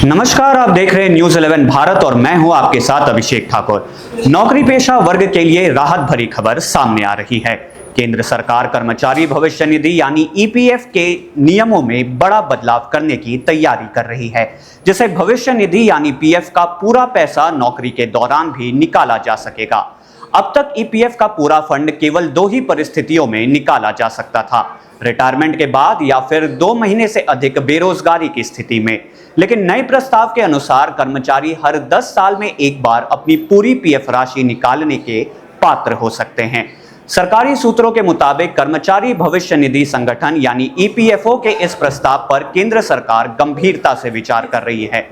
नमस्कार, आप देख रहे हैं न्यूज 11 भारत और मैं हूं आपके साथ अभिषेक ठाकुर। नौकरी पेशा वर्ग के लिए राहत भरी खबर सामने आ रही है। केंद्र सरकार कर्मचारी भविष्य निधि यानी ईपीएफ के नियमों में बड़ा बदलाव करने की तैयारी कर रही है, जिससे भविष्य निधि यानी पीएफ का पूरा पैसा नौकरी के दौरान भी निकाला जा सकेगा। अब तक ईपीएफ का पूरा फंड केवल 2 ही परिस्थितियों में निकाला जा सकता था, रिटायरमेंट के बाद या फिर 2 महीने से अधिक बेरोजगारी की स्थिति में। लेकिन नए प्रस्ताव के अनुसार कर्मचारी हर 10 साल में एक बार अपनी पूरी पीएफ राशि निकालने के पात्र हो सकते हैं। सरकारी सूत्रों के मुताबिक कर्मचारी भविष्य निधि संगठन यानी ईपीएफओ के इस प्रस्ताव पर केंद्र सरकार गंभीरता से विचार कर रही है।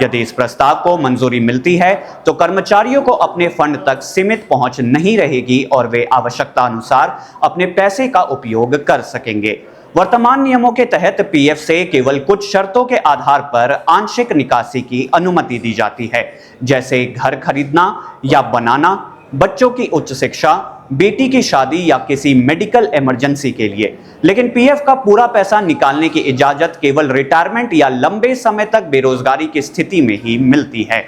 यदि इस प्रस्ताव को मंजूरी मिलती है तो कर्मचारियों को अपने फंड तक सीमित पहुंच नहीं रहेगी और वे आवश्यकता अनुसार अपने पैसे का उपयोग कर सकेंगे। वर्तमान नियमों के तहत पीएफ से केवल कुछ शर्तों के आधार पर आंशिक निकासी की अनुमति दी जाती है, जैसे घर खरीदना या बनाना, बच्चों की उच्च शिक्षा, बेटी की शादी या किसी मेडिकल इमरजेंसी के लिए। लेकिन पीएफ का पूरा पैसा निकालने की इजाजत केवल रिटायरमेंट या लंबे समय तक बेरोजगारी की स्थिति में ही मिलती है।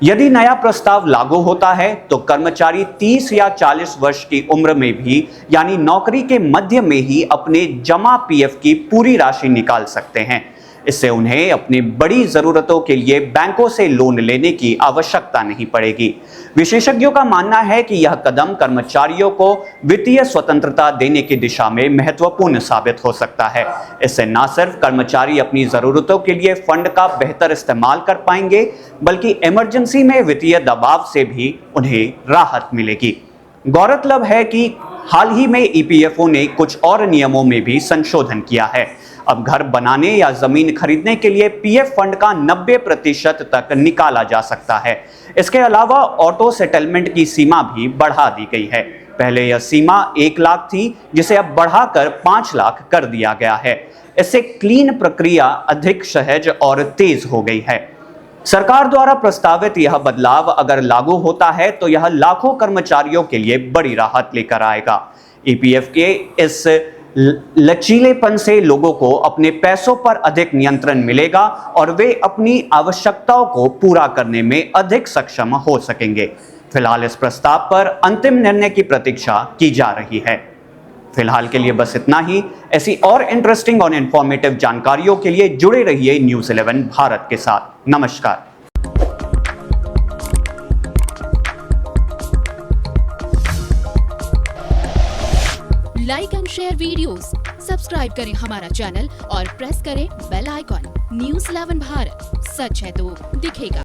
यदि नया प्रस्ताव लागू होता है तो कर्मचारी 30 या 40 वर्ष की उम्र में भी यानी नौकरी के मध्य में ही अपने जमा पीएफ की पूरी राशि निकाल सकते हैं। इससे उन्हें अपनी बड़ी जरूरतों के लिए बैंकों से लोन लेने की आवश्यकता नहीं पड़ेगी। विशेषज्ञों का मानना है कि यह कदम कर्मचारियों को वित्तीय स्वतंत्रता देने की दिशा में महत्वपूर्ण साबित हो सकता है। इससे न सिर्फ कर्मचारी अपनी जरूरतों के लिए फंड का बेहतर इस्तेमाल कर पाएंगे, बल्कि इमरजेंसी में वित्तीय दबाव से भी उन्हें राहत मिलेगी। गौरतलब है कि हाल ही में ईपीएफओ ने कुछ और नियमों में भी संशोधन किया है। अब घर बनाने या जमीन खरीदने के लिए पीएफ फंड का 90% तक निकाला जा सकता है। इसके अलावा ऑटो सेटलमेंट की सीमा भी बढ़ा दी गई है। पहले यह सीमा 1 लाख थी, जिसे अब बढ़ाकर 5 लाख कर दिया गया है। इससे क्लीन प्रक्रिया अधिक सहज और तेज हो गई है। सरकार द्वारा प्रस्तावित यह बदलाव अगर लागू होता है तो यह लाखों कर्मचारियों के लिए बड़ी राहत लेकर आएगा। ईपीएफ के इस लचीलेपन से लोगों को अपने पैसों पर अधिक नियंत्रण मिलेगा और वे अपनी आवश्यकताओं को पूरा करने में अधिक सक्षम हो सकेंगे। फिलहाल इस प्रस्ताव पर अंतिम निर्णय की प्रतीक्षा की जा रही है। फिलहाल के लिए बस इतना ही। ऐसी और इंटरेस्टिंग और इंफॉर्मेटिव जानकारियों के लिए जुड़े रहिए न्यूज 11 भारत के साथ। नमस्कार। Like and share videos, subscribe करें हमारा चैनल और प्रेस करें बेल आइकॉन। न्यूज 11 भारत, सच है तो दिखेगा।